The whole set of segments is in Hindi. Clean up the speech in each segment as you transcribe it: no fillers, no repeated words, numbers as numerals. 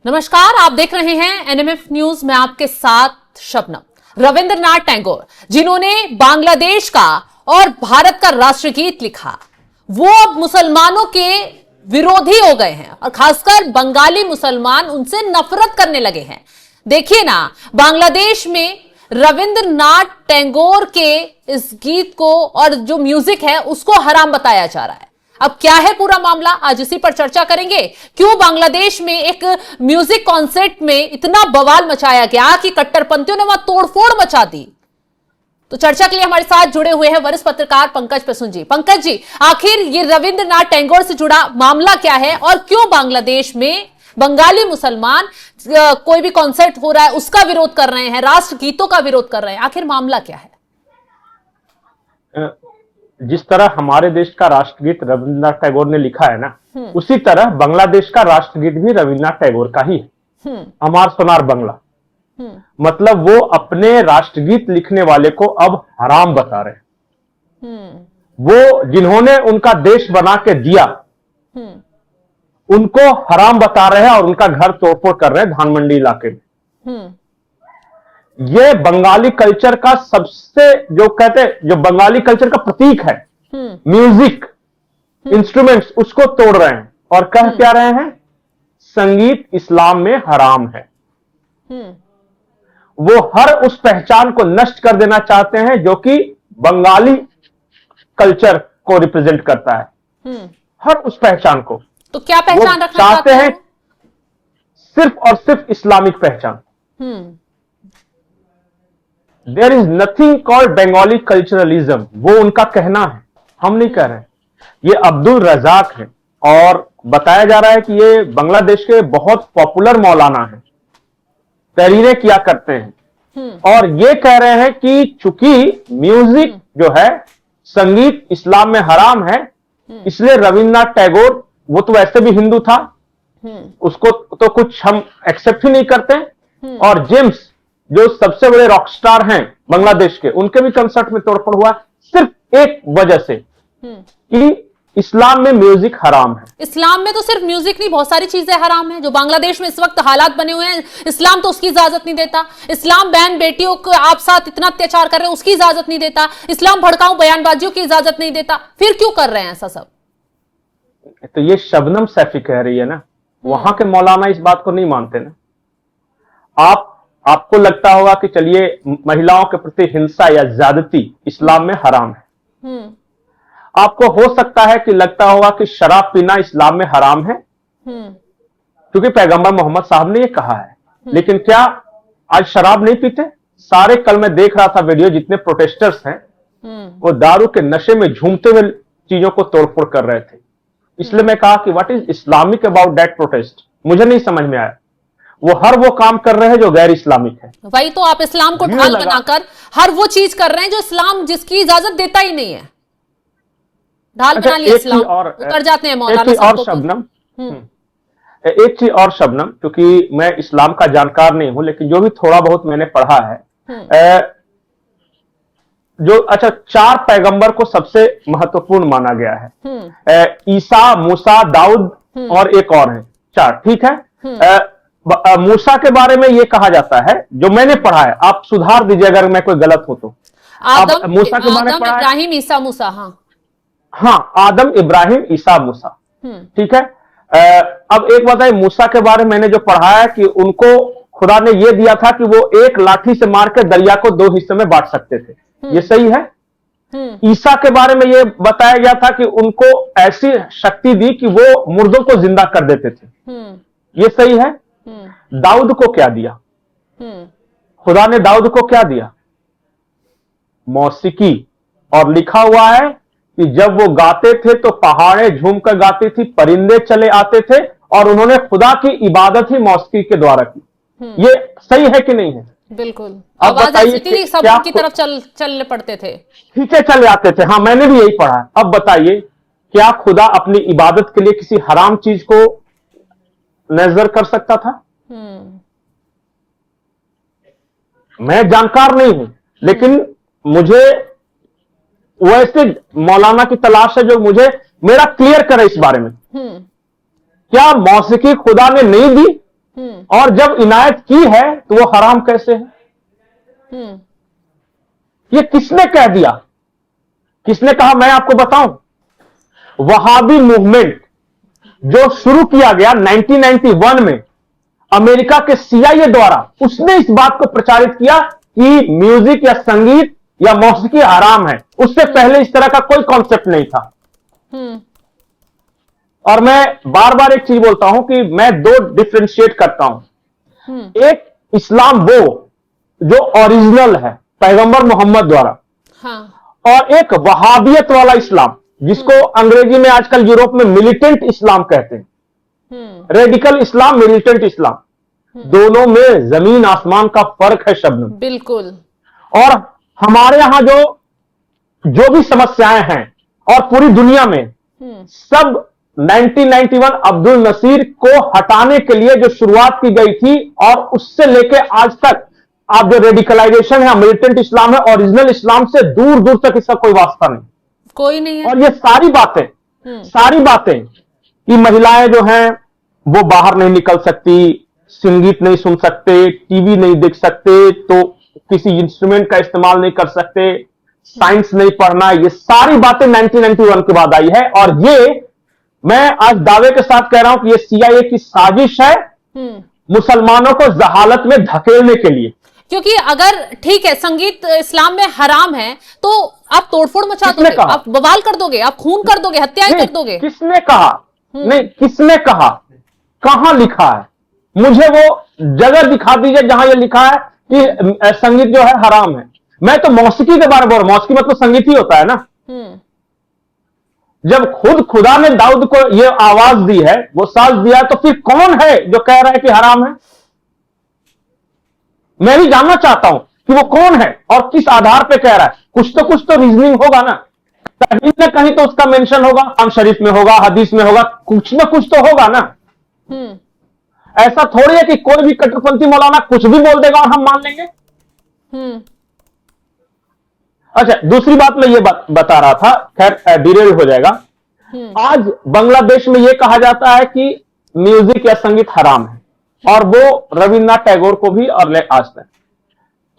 नमस्कार, आप देख रहे हैं एनएमएफ न्यूज में आपके साथ शबनम। रविंद्रनाथ टैगोर, जिन्होंने बांग्लादेश का और भारत का राष्ट्रगीत लिखा, वो अब मुसलमानों के विरोधी हो गए हैं और खासकर बंगाली मुसलमान उनसे नफरत करने लगे हैं। देखिए ना, बांग्लादेश में रविंद्रनाथ टैगोर के इस गीत को और जो म्यूजिक है उसको हराम बताया जा रहा है। अब क्या है पूरा मामला, आज इसी पर चर्चा करेंगे। क्यों बांग्लादेश में एक म्यूजिक कॉन्सर्ट में इतना बवाल मचाया गया कि कट्टरपंथियों ने वहां तोड़फोड़ मचा दी। तो चर्चा के लिए हमारे साथ जुड़े हुए हैं वरिष्ठ पत्रकार पंकज प्रसून जी। पंकज जी, आखिर ये रविंद्रनाथ टैगोर से जुड़ा मामला क्या है और क्यों बांग्लादेश में बंगाली मुसलमान कोई भी कॉन्सर्ट हो रहा है उसका विरोध कर रहे हैं, राष्ट्र गीतों का विरोध कर रहे हैं, आखिर मामला क्या है? जिस तरह हमारे देश का राष्ट्रगीत रविंद्रनाथ टैगोर ने लिखा है ना, उसी तरह बांग्लादेश का राष्ट्रगीत भी रविंद्रनाथ टैगोर का ही है। अमार सोनार बंगला। मतलब वो अपने राष्ट्रगीत लिखने वाले को अब हराम बता रहे हैं। वो जिन्होंने उनका देश बना के दिया उनको हराम बता रहे हैं और उनका घर तोड़फोड़ कर रहे हैं धानमंडी इलाके में। ये बंगाली कल्चर का सबसे जो कहते हैं जो बंगाली कल्चर का प्रतीक है, म्यूजिक इंस्ट्रूमेंट्स, उसको तोड़ रहे हैं और कह क्या रहे हैं, संगीत इस्लाम में हराम है। वो हर उस पहचान को नष्ट कर देना चाहते हैं जो कि बंगाली कल्चर को रिप्रेजेंट करता है। हर उस पहचान को तो क्या पहचान रखना चाहते हैं? सिर्फ और सिर्फ इस्लामिक पहचान। There is nothing called Bengali culturalism, वो उनका कहना है, हम नहीं कह रहे। ये अब्दुल रजाक है और बताया जा रहा है कि ये बांग्लादेश के बहुत पॉपुलर मौलाना है, तहरीरें किया करते हैं और ये कह रहे हैं कि चूंकि म्यूजिक जो है, संगीत इस्लाम में हराम है, इसलिए रविंद्रनाथ टैगोर, वो तो वैसे भी हिंदू था, उसको तो कुछ हम एक्सेप्ट ही नहीं करते। और जेम्स जो सबसे बड़े रॉक स्टार हैं बांग्लादेश के, उनके भी कंसर्ट में तोड़फोड़ हुआ सिर्फ एक वजह से कि इस्लाम में म्यूजिक हराम है। इस्लाम में तो सिर्फ म्यूजिक नहीं, बहुत सारी चीजें हराम हैं। जो बांग्लादेश में इस वक्त हालात बने हुए हैं, इस्लाम तो उसकी इजाजत नहीं देता। इस्लाम बहन बेटियों को आप साथ इतना अत्याचार कर रहे हैं, उसकी इजाजत नहीं देता। इस्लाम भड़काऊ बयानबाजियों की इजाजत नहीं देता। फिर क्यों कर रहे हैं ऐसा सब? तो ये शबनम सैफी कह रही है ना, वहां के मौलाना इस बात को नहीं मानते ना। आपको लगता होगा कि चलिए महिलाओं के प्रति हिंसा या ज्यादती इस्लाम में हराम है। आपको हो सकता है कि लगता होगा कि शराब पीना इस्लाम में हराम है, क्योंकि पैगंबर मोहम्मद साहब ने ये कहा है। लेकिन क्या आज शराब नहीं पीते? सारे, कल मैं देख रहा था वीडियो, जितने प्रोटेस्टर्स हैं वो दारू के नशे में झूमते हुए चीजों को तोड़फोड़ कर रहे थे। इसलिए मैं कहा कि what is Islamic about that protest, मुझे नहीं समझ में आया। वो काम कर रहे हैं जो गैर इस्लामिक है। वही तो, आप इस्लाम को ढाल बनाकर हर वो चीज कर रहे हैं जो इस्लाम जिसकी इजाजत देता ही नहीं है। ढाल बना लिया इस्लाम, उतर जाते हैं मौलाना। एक चीज और शबनम, क्योंकि मैं इस्लाम का जानकार नहीं हूं, लेकिन जो भी थोड़ा बहुत मैंने पढ़ा है, जो 4 पैगंबर को सबसे महत्वपूर्ण माना गया है। ईसा, मूसा, दाऊद और एक और है, 4, ठीक है। मूसा के बारे में ये कहा जाता है, जो मैंने पढ़ा है, आप सुधार दीजिए अगर मैं कोई गलत हो तो। मूसा के बारे में पढ़ा है, इब्राहिम, ईसा, मूसा। हाँ, आदम, इब्राहिम, ईसा, मूसा, ठीक है। अब एक बात है, मूसा के बारे में मैंने जो पढ़ा है कि उनको खुदा ने ये दिया था कि वो एक लाठी से मार के दरिया को 2 हिस्से में बांट सकते थे। ये सही है। ईसा के बारे में ये बताया गया था कि उनको ऐसी शक्ति दी कि वो मुर्दों को जिंदा कर देते थे। ये सही है। दाऊद को क्या दिया? खुदा ने दाऊद को क्या दिया? मौसीकी। और लिखा हुआ है कि जब वो गाते थे तो पहाड़ें झूमकर गाती थी, परिंदे चले आते थे और उन्होंने खुदा की इबादत ही मौसीकी के द्वारा की। ये सही है कि नहीं है? बिल्कुल। आवाज़ सब की तरफ चलने पड़ते थे, खींचे चले आते थे। हाँ, मैंने भी यही पढ़ा। अब बताइए, क्या खुदा अपनी इबादत के लिए किसी हराम चीज को नजर कर सकता था? मैं जानकार नहीं हूं, लेकिन मुझे वैसे मौलाना की तलाश है जो मुझे मेरा क्लियर करे इस बारे में। क्या मौसीकी खुदा ने नहीं दी? और जब इनायत की है तो वो हराम कैसे है? ये किसने कह दिया? किसने कहा? मैं आपको बताऊं, वहाबी मूवमेंट जो शुरू किया गया 1991 में अमेरिका के CIA द्वारा, उसने इस बात को प्रचारित किया कि म्यूजिक या संगीत या मौसीकी हराम है। उससे पहले इस तरह का कोई कॉन्सेप्ट नहीं था। और मैं बार बार एक चीज बोलता हूं कि मैं दो डिफरेंशिएट करता हूं। एक इस्लाम वो जो ओरिजिनल है पैगंबर मोहम्मद द्वारा, और एक वहाबियत वाला इस्लाम जिसको अंग्रेजी में आजकल यूरोप में मिलिटेंट इस्लाम कहते हैं। रेडिकल इस्लाम, मिलिटेंट इस्लाम, दोनों में जमीन आसमान का फर्क है शब्द। बिल्कुल। और हमारे यहां जो भी समस्याएं हैं और पूरी दुनिया में सब 1991 अब्दुल नसीर को हटाने के लिए जो शुरुआत की गई थी, और उससे लेके आज तक आप जो रेडिकलाइजेशन है, मिलिटेंट इस्लाम है, ओरिजिनल इस्लाम से दूर दूर तक इसका कोई वास्ता नहीं, कोई नहीं है। और ये सारी बातें कि महिलाएं जो हैं वो बाहर नहीं निकल सकती, संगीत नहीं सुन सकते, टीवी नहीं देख सकते, तो किसी इंस्ट्रूमेंट का इस्तेमाल नहीं कर सकते, साइंस नहीं पढ़ना, ये सारी बातें 1991 के बाद आई है। और ये मैं आज दावे के साथ कह रहा हूं कि ये CIA की साजिश है मुसलमानों को जहालत में धकेलने के लिए। क्योंकि अगर ठीक है संगीत इस्लाम में हराम है तो आप तोड़फोड़ मचा दोगे, आप बवाल कर दोगे, आप खून कर दोगे, हत्याएं कर दोगे। किसने कहा? नहीं, किसने कहा? कहां लिखा है? मुझे वो जगह दिखा दीजिए जहां ये लिखा है कि संगीत जो है हराम है। मैं तो मौसीकी के बारे में बोल रहा हूं। मौसीकी मतलब संगीत ही होता है ना। जब खुद खुदा ने दाऊद को ये आवाज दी है, वो साज दिया है, तो फिर कौन है जो कह रहा है कि हराम है? मैं भी जानना चाहता हूं कि वो कौन है और किस आधार पे कह रहा है। कुछ तो रीजनिंग होगा ना, कहीं ना कहीं तो उसका मेंशन होगा, कुरान शरीफ में होगा, हदीस में होगा, कुछ ना कुछ तो होगा ना। ऐसा थोड़ी है कि कोई भी कट्टरपंथी मौलाना कुछ भी बोल देगा और हम मान लेंगे। अच्छा, दूसरी बात मैं ये बता रहा था, खैर डिरेल हो जाएगा। आज बांग्लादेश में यह कहा जाता है कि म्यूजिक या संगीत हराम है, और वो रविन्द्रनाथ टैगोर को भी और आज तक।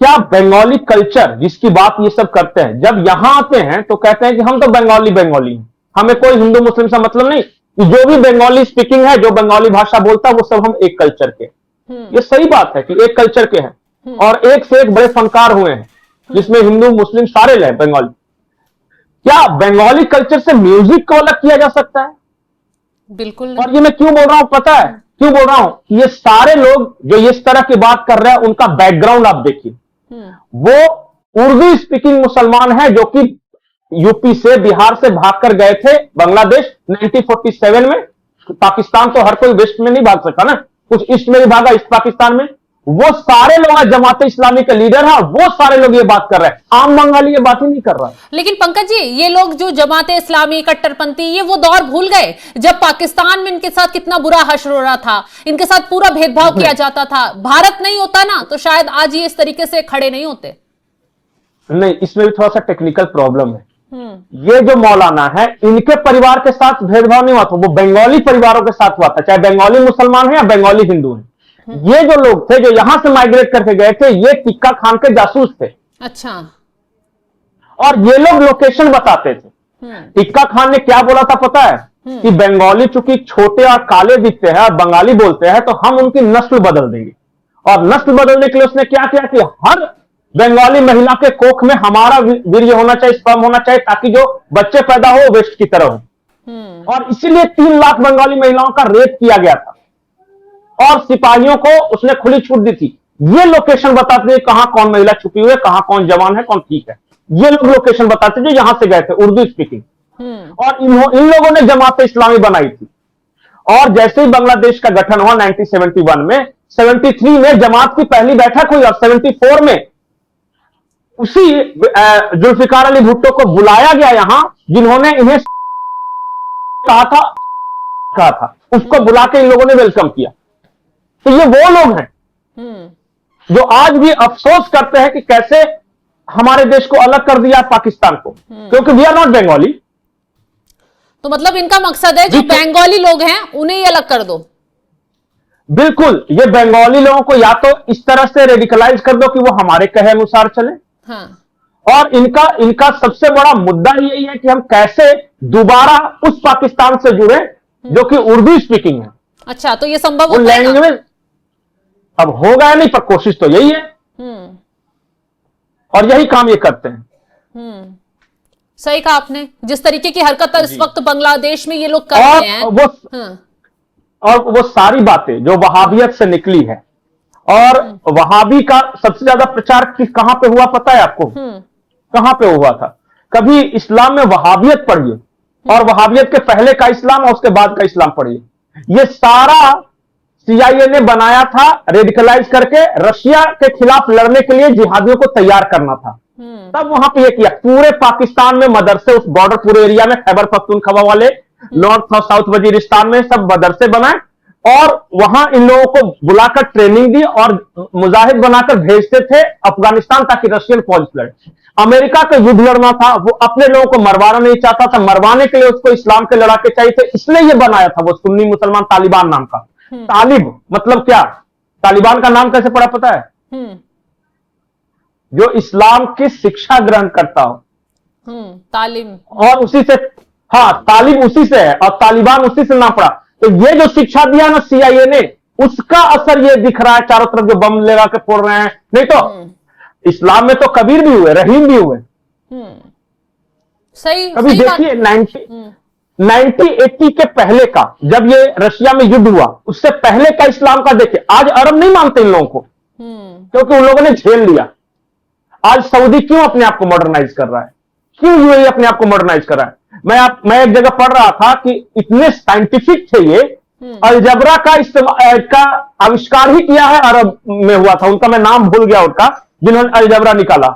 क्या बंगाली कल्चर जिसकी बात ये सब करते हैं, जब यहां आते हैं तो कहते हैं कि हम तो बंगाली हैं, हमें कोई हिंदू मुस्लिम से मतलब नहीं, जो भी बंगाली स्पीकिंग है, जो बंगाली भाषा बोलता है, वो सब हम एक कल्चर के। ये सही बात है कि एक कल्चर के हैं, और एक से एक बड़े फनकार हुए हैं जिसमें हिंदू मुस्लिम सारे रहे बंगाली। क्या बंगाली कल्चर से म्यूजिक को अलग किया जा सकता है? बिल्कुल नहीं। और ये मैं क्यों बोल रहा हूं पता है? क्यों बोल रहा हूं? ये सारे लोग जो इस तरह की बात कर रहे हैं, उनका बैकग्राउंड आप देखिए। वो उर्दू स्पीकिंग मुसलमान है जो कि यूपी से, बिहार से भागकर गए थे बांग्लादेश 1947 में। पाकिस्तान तो हर कोई वेस्ट में नहीं भाग सकता ना, कुछ ईस्ट में भी भागा, ईस्ट पाकिस्तान में। वो सारे लोग जमात इस्लामी के लीडर हैं, वो सारे लोग ये बात कर रहे हैं। आम बंगाली ये बात ही नहीं कर रहा है। लेकिन पंकज जी, ये लोग जो जमात इस्लामी, कट्टरपंथी, ये वो दौर भूल गए जब पाकिस्तान में इनके साथ कितना बुरा हश्र हो रहा था, इनके साथ पूरा भेदभाव किया जाता था। भारत नहीं होता ना तो शायद आज ये इस तरीके से खड़े नहीं होते। नहीं, इसमें भी थोड़ा सा टेक्निकल प्रॉब्लम है। ये जो मौलाना है, इनके परिवार के साथ भेदभाव नहीं हुआ था, वो बंगाली परिवारों के साथ हुआ था, चाहे बंगाली मुसलमान है या बंगाली हिंदू है। ये जो लोग थे जो यहां से माइग्रेट करके गए थे, ये टिक्का खान के जासूस थे। अच्छा। और ये लोग लोकेशन बताते थे। टिक्का खान ने क्या बोला था पता है? कि बंगाली चूंकि छोटे और काले दिखते हैं और बंगाली बोलते हैं, तो हम उनकी नस्ल बदल देंगे। और नस्ल बदलने के लिए उसने क्या किया कि हर बंगाली महिला के कोख में हमारा वीर्य होना चाहिए, स्पर्म होना चाहिए, ताकि जो बच्चे पैदा हो वेस्ट की तरह हो। और इसीलिए 3 लाख बंगाली महिलाओं का रेप किया गया था, और सिपाहियों को उसने खुली छूट दी थी। ये लोकेशन बताते थे कहां कौन महिला छुपी हुई है, कहां कौन जवान है, कौन ठीक है। ये लोग लोकेशन बताते जो यहां से गए थे, उर्दू स्पीकिंग। और इन लोगों ने जमात इस्लामी बनाई थी। और जैसे ही बांग्लादेश का गठन हुआ 1971 में, 73 में जमात की पहली बैठक हुई, और 74 में उसी जुल्फिकार अली भुट्टो को बुलाया गया यहां, जिन्होंने इन्हें कहा था, उसको बुला के इन लोगों ने वेलकम किया। तो ये वो लोग हैं जो आज भी अफसोस करते हैं कि कैसे हमारे देश को अलग कर दिया पाकिस्तान को, क्योंकि वी आर नॉट बंगाली। तो मतलब इनका मकसद है जो बंगाली लोग हैं उन्हें ही अलग कर दो। बिल्कुल, ये बंगाली लोगों को या तो इस तरह से रेडिकलाइज कर दो कि वो हमारे कहे अनुसार चले, हाँ। और इनका इनका सबसे बड़ा मुद्दा यही है कि हम कैसे दोबारा उस पाकिस्तान से जुड़े जो कि उर्दू स्पीकिंग है। अच्छा, तो ये संभव वो हो पाएगा? लैंग्वेज अब होगा या नहीं, पर कोशिश तो यही है, और यही काम ये करते हैं। सही कहा आपने, जिस तरीके की हरकत इस वक्त बांग्लादेश में ये लोग कर और रहे हैं। हाँ। और वो सारी बातें जो वहाबियत से निकली है, और वहाबी का सबसे ज्यादा प्रचार कहां पे हुआ पता है आपको? कहां पे हुआ था? कभी इस्लाम में वहाबियत पढ़िए, और वहाबियत के पहले का इस्लाम और उसके बाद का इस्लाम पढ़िए। ये सारा सीआईए ने बनाया था रेडिकलाइज करके, रशिया के खिलाफ लड़ने के लिए जिहादियों को तैयार करना था। तब वहां पे ये किया, पूरे पाकिस्तान में मदरसे, उस बॉर्डर पूरे एरिया में, खैबर पख्तूनख्वा वाले, नॉर्थ और साउथ वजीरिस्तान में सब मदरसे बनाए, और वहां इन लोगों को बुलाकर ट्रेनिंग दी और मुजाहिद बनाकर भेजते थे अफगानिस्तान, ताकि रशियन फौज लड़े। अमेरिका का युद्ध लड़ना था, वो अपने लोगों को मरवाना नहीं चाहता था, मरवाने के लिए उसको इस्लाम के लड़ाके चाहिए थे, इसलिए ये बनाया था वो सुन्नी मुसलमान तालिबान नाम का। तालिब मतलब क्या? तालिबान का नाम कैसे पड़ा पता है? जो इस्लाम की शिक्षा ग्रहण करता हो। तालीम। और उसी से, हाँ, तालिब उसी से है, और तालिबान उसी से नाम पड़ा। तो ये जो शिक्षा दिया ना सीआईए ने, उसका असर ये दिख रहा है चारों तरफ, जो बम लगा के फोड़ रहे हैं। नहीं तो इस्लाम में तो कबीर भी हुए, रहीम भी हुए। सही। कभी देखिए 1980 के पहले का, जब ये रशिया में युद्ध हुआ, उससे पहले का इस्लाम का देखिए। आज अरब नहीं मानते इन लोगों को, क्योंकि उन लोगों ने झेल लिया। आज सऊदी क्यों अपने आप को मॉडर्नाइज कर रहा है? क्यों यूएई अपने आप को मॉडर्नाइज कर रहा है? मैं एक जगह पढ़ रहा था कि इतने साइंटिफिक थे ये, अलजबरा का आविष्कार ही किया है अरब में हुआ था, उनका मैं नाम भूल गया उनका, जिन्होंने अलजबरा निकाला।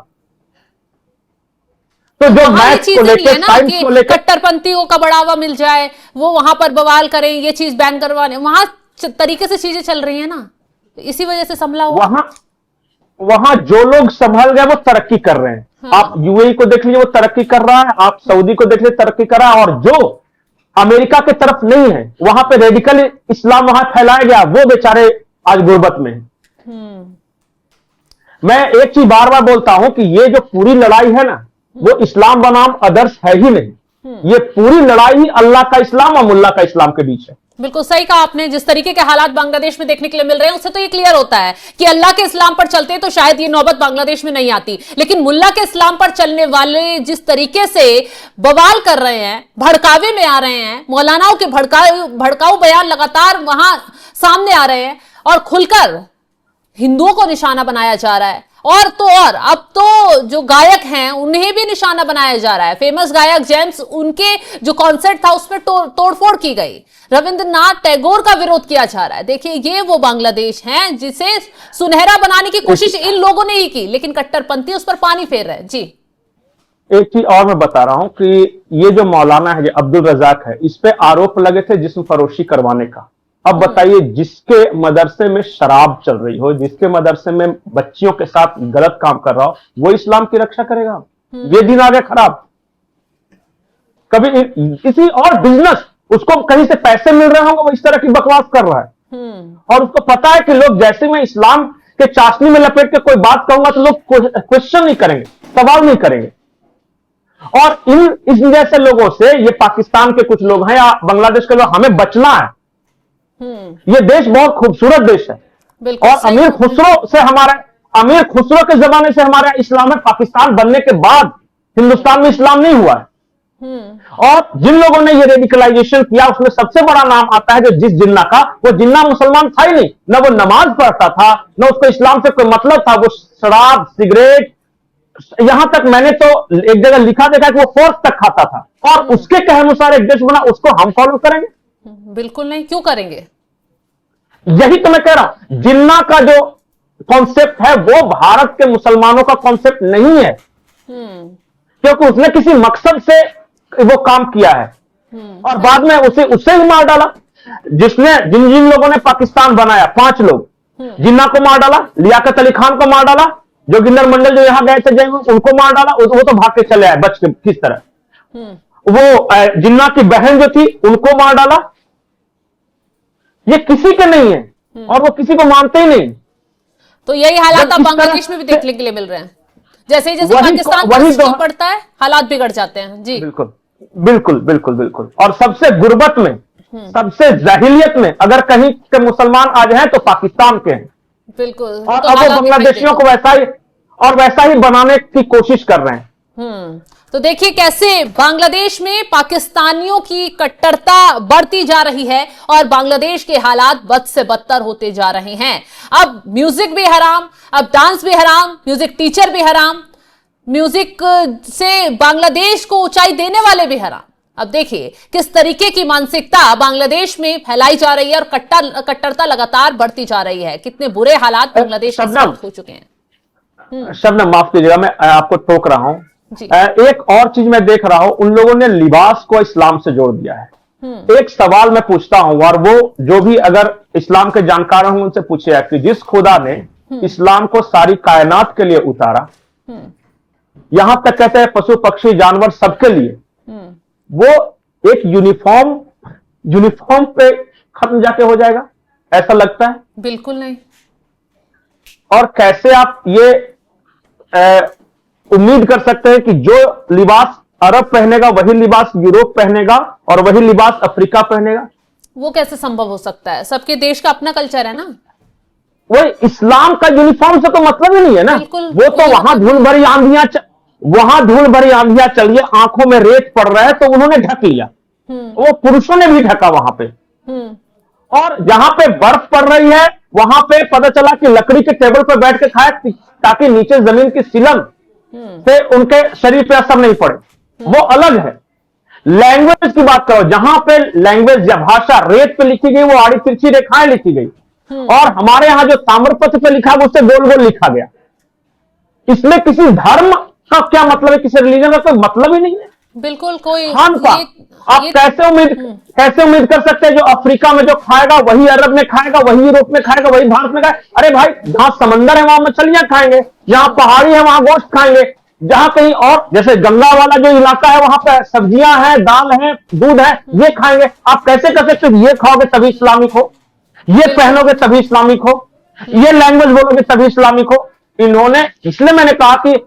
तो जो मैथ्स को लेकर, साइंस को लेकर कट्टरपंथियों का बढ़ावा मिल जाए, वो वहां पर बवाल करें, ये चीज बैन करवाने, वहां तरीके से चीजें चल रही है ना, इसी वजह से संभला हुआ। वहां जो लोग संभल गए वो तरक्की कर रहे हैं। हाँ। आप यूएई को देख लीजिए, वो तरक्की कर रहा है, आप सऊदी को देख लीजिए, तरक्की कर रहा है, और जो अमेरिका के तरफ नहीं है, वहां पे रेडिकल इस्लाम वहां फैलाया गया, वो बेचारे आज गुर्बत में हैं। मैं एक चीज बार बार बोलता हूं कि ये जो पूरी लड़ाई है ना, वो इस्लाम बनाम आदर्श है ही नहीं। ये पूरी लड़ाई अल्लाह का इस्लाम और मुल्ला का इस्लाम के बीच है। बिल्कुल सही कहा आपने, जिस तरीके के हालात बांग्लादेश में देखने के लिए मिल रहे हैं, उससे तो ये क्लियर होता है कि अल्लाह के इस्लाम पर चलते तो शायद ये नौबत बांग्लादेश में नहीं आती, लेकिन मुल्ला के इस्लाम पर चलने वाले जिस तरीके से बवाल कर रहे हैं, भड़कावे में आ रहे हैं, मौलानाओं के भड़काऊ बयान लगातार वहां सामने आ रहे हैं, और खुलकर हिंदुओं को निशाना बनाया जा रहा है, और तो और अब तो जो गायक हैं उन्हें भी निशाना बनाया जा रहा है। फेमस गायक जेम्स, उनके जो कॉन्सर्ट था उसमें तोड़फोड़ की गई, रविंद्रनाथ टैगोर का विरोध किया जा रहा है। देखिए, ये वो बांग्लादेश है जिसे सुनहरा बनाने की कोशिश इन लोगों ने ही की, लेकिन कट्टरपंथी उस पर पानी फेर रहे हैं। जी, एक चीज और मैं बता रहा हूं कि ये जो मौलाना है, जो अब्दुल रजाक है, इस पे आरोप लगे थे जिस्म फरोशी करवाने का। अब बताइए, जिसके मदरसे में शराब चल रही हो, जिसके मदरसे में बच्चियों के साथ गलत काम कर रहा हो, वो इस्लाम की रक्षा करेगा? ये दिन आ गया खराब। कभी किसी और बिजनेस, उसको कहीं से पैसे मिल रहे होंगे, वो इस तरह की बकवास कर रहा है, और उसको पता है कि लोग जैसे मैं इस्लाम के चाशनी में लपेट के कोई बात कहूंगा तो लोग क्वेश्चन नहीं करेंगे, सवाल नहीं करेंगे। और इस जैसे लोगों से, ये पाकिस्तान के कुछ लोग हैं या बांग्लादेश के लोग, हमें बचना है। ये देश बहुत खूबसूरत देश है, और अमीर खुसरो के जमाने से हमारा इस्लाम है। पाकिस्तान बनने के बाद हिंदुस्तान में इस्लाम नहीं हुआ है। और जिन लोगों ने ये रेडिकलाइजेशन किया, उसमें सबसे बड़ा नाम आता है जो जिस जिन्ना का, वो जिन्ना मुसलमान था ही नहीं, ना वो नमाज पढ़ता था, ना उसको इस्लाम से कोई मतलब था। वो शराब, सिगरेट, यहां तक मैंने तो एक जगह लिखा देखा कि वो फोर्क तक खाता था, और उसके कहे अनुसार एक देश बना। उसको हम फॉलो करेंगे? बिल्कुल नहीं, क्यों करेंगे? यही तो मैं कह रहा हूं, जिन्ना का जो कॉन्सेप्ट है वो भारत के मुसलमानों का कॉन्सेप्ट नहीं है, क्योंकि उसने किसी मकसद से वो काम किया है, और बाद में उससे ही मार डाला। जिन लोगों ने पाकिस्तान बनाया, 5 लोग, जिन्ना को मार डाला, लियाकत अली खान को मार डाला, जोगिंदर मंडल जो यहां गए थे जय, उनको मार डाला। वो तो भाग के चले आए बच के किस तरह। वो जिन्ना की बहन जो थी, उनको मार डाला। ये किसी के नहीं है, और वो किसी को मानते ही नहीं। तो यही हालात जब अब इस बांग्लादेश तरह में भी से- देखने के लिए मिल रहे हैं। जैसे ही जैसे वही पाकिस्तान वही पर तो स्टॉप पड़ता है, हालात बिगड़ जाते हैं जी। बिल्कुल बिल्कुल बिल्कुल बिल्कुल। और सबसे गुर्बत में, सबसे जाहिलियत में अगर कहीं के मुसलमान आज हैं तो पाकिस्तान के हैं। बिल्कुल। और तो अब वो हालात दिखाई बांग्लादेशियों देते को वैसा ही बनाने की कोशिश कर रहे हैं। तो देखिए कैसे बांग्लादेश में पाकिस्तानियों की कट्टरता बढ़ती जा रही है और बांग्लादेश के हालात बद से बदतर होते जा रहे हैं। अब म्यूजिक भी हराम, अब डांस भी हराम, म्यूजिक टीचर भी हराम, म्यूजिक से बांग्लादेश को ऊंचाई देने वाले भी हराम। अब देखिए किस तरीके की मानसिकता बांग्लादेश में फैलाई जा रही है और कट्टरता लगातार बढ़ती जा रही है। कितने बुरे हालात बांग्लादेश के साथ हो चुके हैं। शबनम माफ कीजिएगा, मैं आपको टोक रहा हूं। जी। एक और चीज मैं देख रहा हूं, उन लोगों ने लिबास को इस्लाम से जोड़ दिया है। एक सवाल मैं पूछता हूं, और वो जो भी अगर इस्लाम के जानकार हों उनसे पूछिए कि जिस खुदा ने इस्लाम को सारी कायनात के लिए उतारा, यहां तक कहते हैं पशु पक्षी जानवर सबके लिए, वो एक यूनिफॉर्म पे खत्म जाके हो जाएगा, ऐसा लगता है? बिल्कुल नहीं। और कैसे आप ये उम्मीद कर सकते हैं कि जो लिबास अरब पहनेगा वही लिबास यूरोप पहनेगा और वही लिबास अफ्रीका पहनेगा? वो कैसे संभव हो सकता है? सबके देश का अपना कल्चर है ना। वही इस्लाम का यूनिफॉर्म से तो मतलब ही नहीं है ना। बिल्कुल। वो तो वहां धूल भरी आंधियां चलिए, आंखों में रेत पड़ रहा है तो उन्होंने ढक लिया। वो पुरुषों ने भी ढका वहां पे। और जहां पे बर्फ पड़ रही है वहां पे पता चला कि लकड़ी के टेबल पर बैठ के खाए ताकि नीचे जमीन की सिलन से उनके शरीर पे असर नहीं पड़े, वो अलग है। लैंग्वेज की बात करो, जहां पे लैंग्वेज या भाषा रेत पे लिखी गई वो आड़ी तिरछी रेखाएं लिखी गई, और हमारे यहां जो ताम्रपत्र पे लिखा गया उससे गोल गोल लिखा गया। इसमें किसी धर्म का क्या मतलब है, किसी रिलीजन का कोई मतलब ही नहीं है। बिल्कुल। कोई खान का आप कैसे उम्मीद कर सकते हैं जो अफ्रीका में जो खाएगा वही अरब में खाएगा, वही यूरोप में खाएगा, वही भारत में खाएगा? अरे भाई, जहां समंदर है वहां मछलियां खाएंगे, जहां पहाड़ी है वहां गोश्त खाएंगे, जहां कहीं और जैसे गंगा वाला जो इलाका है वहां पे सब्जियां हैं, दाल है, दूध है, ये खाएंगे। आप कैसे कर सकते हो ये खाओगे तभी इस्लामिक हो, ये पहनोगे तभी इस्लामिक हो, ये लैंग्वेज बोलोगे तभी इस्लामिक हो? इन्होंने, इसलिए मैंने कहा कि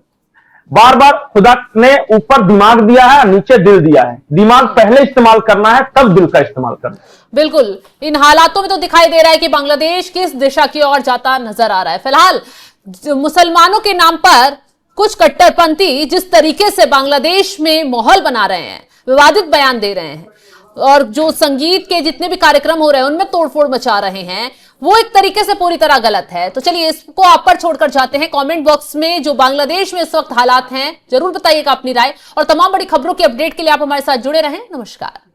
बार बार खुदा ने ऊपर दिमाग दिया है, नीचे दिल दिया है। दिमाग पहले इस्तेमाल करना है, तब दिल का इस्तेमाल करना है। बिल्कुल। इन हालातों में तो दिखाई दे रहा है कि बांग्लादेश किस दिशा की ओर जाता नजर आ रहा है। फिलहाल मुसलमानों के नाम पर कुछ कट्टरपंथी जिस तरीके से बांग्लादेश में माहौल बना रहे हैं, विवादित बयान दे रहे हैं, और जो संगीत के जितने भी कार्यक्रम हो रहे हैं उनमें तोड़फोड़ मचा रहे हैं, वो एक तरीके से पूरी तरह गलत है। तो चलिए इसको आप पर छोड़कर जाते हैं कमेंट बॉक्स में। जो बांग्लादेश में इस वक्त हालात हैं जरूर बताइएगा अपनी राय, और तमाम बड़ी खबरों की अपडेट के लिए आप हमारे साथ जुड़े रहें। नमस्कार।